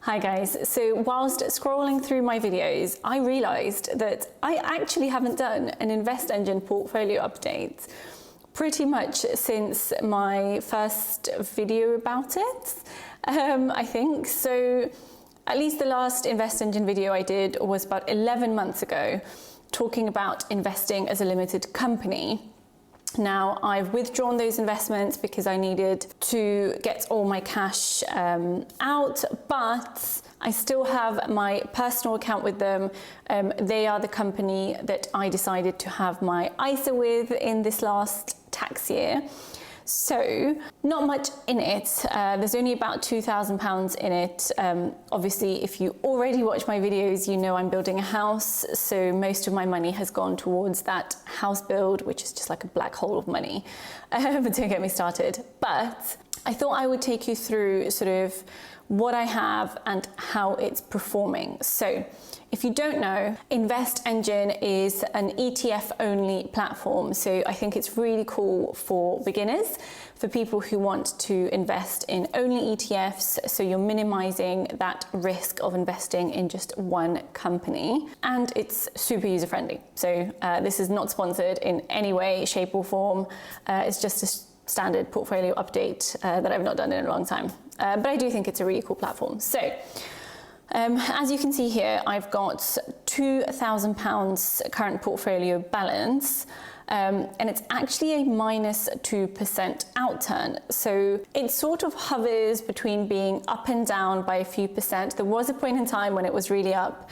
Hi guys, so whilst scrolling through my videos, I realised that I actually haven't done an InvestEngine portfolio update pretty much since my first video about it, I think. So at least the last InvestEngine video I did was about 11 months ago, talking about investing as a limited company. Now, I've withdrawn those investments because I needed to get all my cash out, but I still have my personal account with them. They are the company that I decided to have my ISA with in this last tax year. So not much in it. There's only about £2,000 in it. Obviously, if you already watch my videos, you know I'm building a house. So most of my money has gone towards that house build, which is just like a black hole of money. But don't get me started. But I thought I would take you through sort of what I have and how it's performing. So if you don't know, InvestEngine is an ETF-only platform. So I think it's really cool for beginners, for people who want to invest in only ETFs. So you're minimizing that risk of investing in just one company. And it's super user-friendly. So this is not sponsored in any way, shape or form. It's just a standard portfolio update that I've not done in a long time. But I do think it's a really cool platform. So as you can see here, I've got £2,000 current portfolio balance, and it's actually a minus 2% outturn. So it sort of hovers between being up and down by a few percent. There was a point in time when it was really up,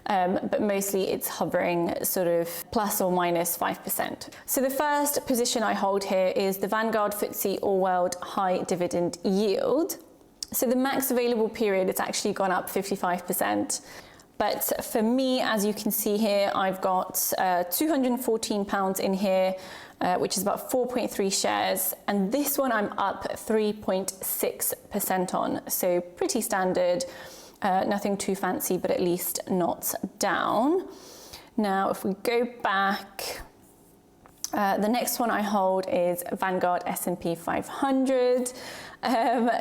but mostly it's hovering sort of plus or minus 5%. So the first position I hold here is the Vanguard FTSE All World High Dividend Yield. So the max available period, it's actually gone up 55%. But for me, as you can see here, I've got £214 in here, which is about 4.3 shares. And this one I'm up 3.6% on. So pretty standard, nothing too fancy, but at least not down. Now, if we go back, the next one I hold is Vanguard S&P 500.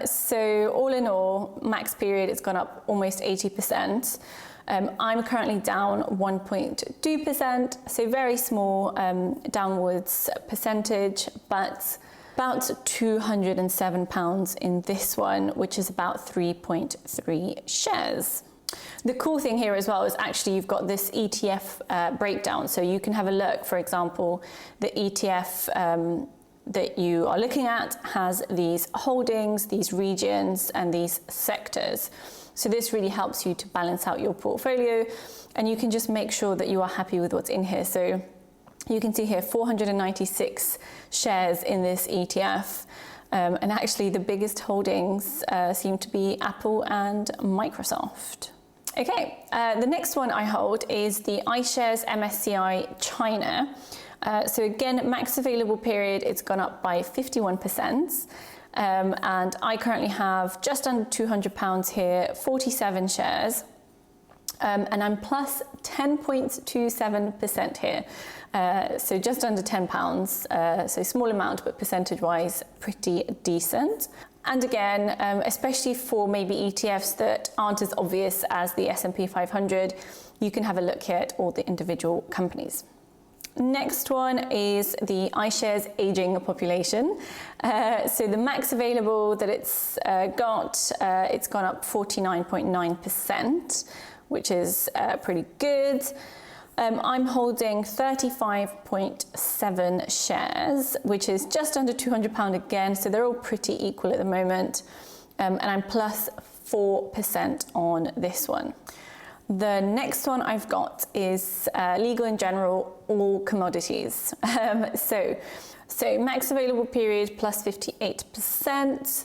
So all in all, max period, it's gone up almost 80%. I'm currently down 1.2%, so very small downwards percentage, but about £207 in this one, which is about 3.3 shares. The cool thing here as well is actually you've got this ETF breakdown. So you can have a look, for example, the ETF that you are looking at has these holdings, these regions, and these sectors. So this really helps you to balance out your portfolio, and you can just make sure that you are happy with what's in here. So you can see here 496 shares in this ETF. And actually the biggest holdings seem to be Apple and Microsoft. Okay, the next one I hold is the iShares MSCI China. So again, max available period, it's gone up by 51%. And I currently have just under £200 here, 47 shares. And I'm plus 10.27% here. So just under £10, so small amount, but percentage-wise, pretty decent. And again, especially for maybe ETFs that aren't as obvious as the S&P 500, you can have a look here at all the individual companies. Next one is the iShares Aging Population. So the max available that it's got, it's gone up 49.9%, which is pretty good. I'm holding 35.7 shares, which is just under £200 again, so they're all pretty equal at the moment. And I'm plus 4% on this one. The next one I've got is Legal & General All Commodities. So max available period plus 58%.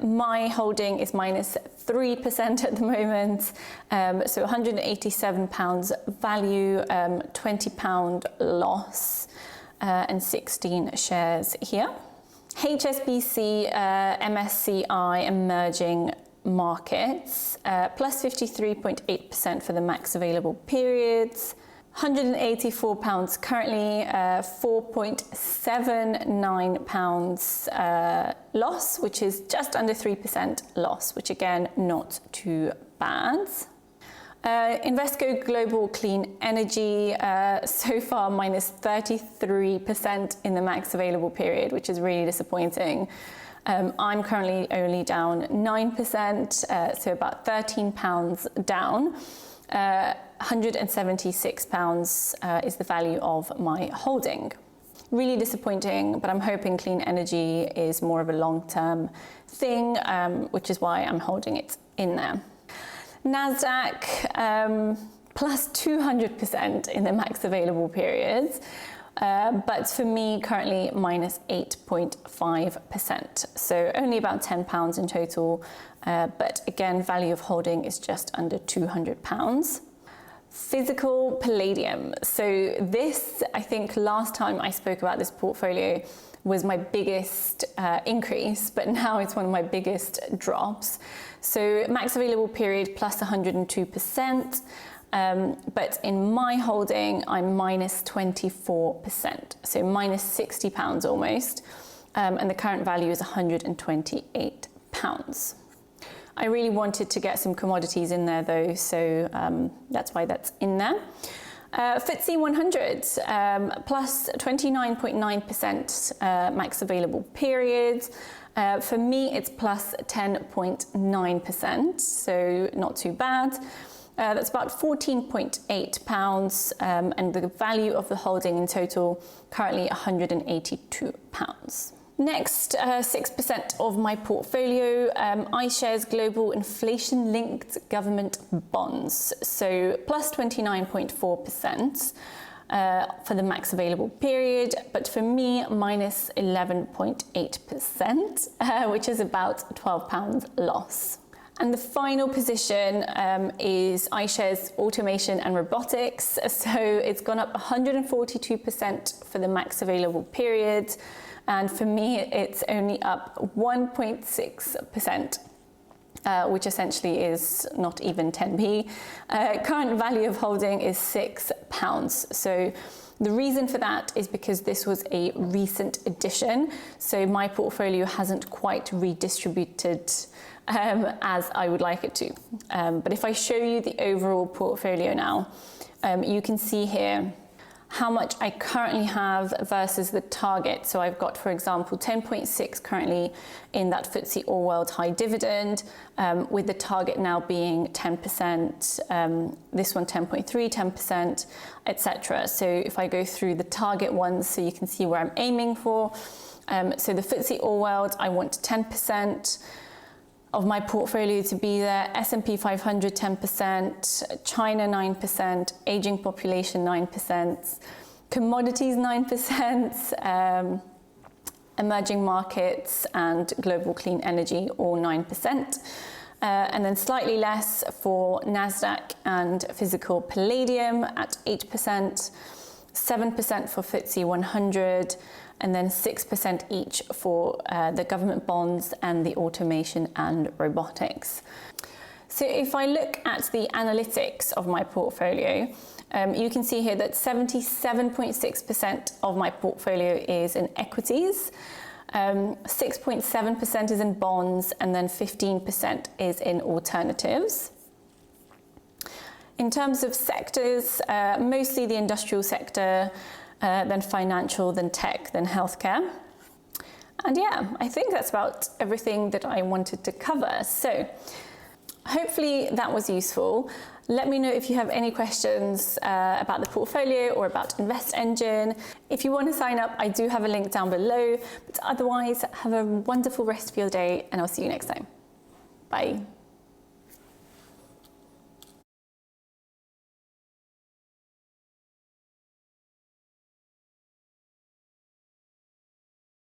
My holding is minus 3% at the moment, so £187 value, £20 loss, and 16 shares here. HSBC MSCI Emerging Markets, plus 53.8% for the max available periods. £184 currently, £4.79 loss, which is just under 3% loss, which again, not too bad. Invesco Global Clean Energy, so far minus 33% in the max available period, which is really disappointing. I'm currently only down 9%, so about £13 down. £176 is the value of my holding. Really disappointing, but I'm hoping clean energy is more of a long-term thing, which is why I'm holding it in there. NASDAQ, plus 200% in the max available periods, but for me currently minus 8.5%, so only about £10 in total, but again, value of holding is just under £200. Physical palladium. So this, I think last time I spoke about this portfolio was my biggest increase, but now it's one of my biggest drops. So max available period plus 102%, but in my holding, I'm minus 24%, so minus £60 almost, and the current value is £128. I really wanted to get some commodities in there though, so that's why that's in there. FTSE 100, plus 29.9% max available period. For me, it's plus 10.9%, so not too bad. That's about £14.8, and the value of the holding in total currently £182. Next, 6% of my portfolio, iShares Global Inflation-Linked Government Bonds, so plus 29.4% for the max available period, but for me, minus 11.8%, which is about £12 loss. And the final position is iShares Automation and Robotics, so it's gone up 142% for the max available period. And for me, it's only up 1.6%, which essentially is not even 10p. Current value of holding is £6. So the reason for that is because this was a recent addition. So my portfolio hasn't quite redistributed as I would like it to. But if I show you the overall portfolio now, you can see here how much I currently have versus the target. So I've got, for example, 10.6 currently in that FTSE All World High Dividend, with the target now being 10%, this one 10.3, 10%, etc. So if I go through the target ones, so you can see where I'm aiming for. So the FTSE All World, I want 10% of my portfolio to be there, S&P 500 10%, China 9%, aging population 9%, commodities 9%, emerging markets and global clean energy all 9%, and then slightly less for NASDAQ and physical palladium at 8%, 7% for FTSE 100, and then 6% each for the government bonds and the automation and robotics. So if I look at the analytics of my portfolio, you can see here that 77.6% of my portfolio is in equities, 6.7% is in bonds, and then 15% is in alternatives. In terms of sectors, mostly the industrial sector, then financial, then tech, then healthcare. And yeah, I think that's about everything that I wanted to cover. So hopefully that was useful. Let me know if you have any questions about the portfolio or about InvestEngine. If you want to sign up, I do have a link down below. But otherwise, have a wonderful rest of your day, and I'll see you next time. Bye.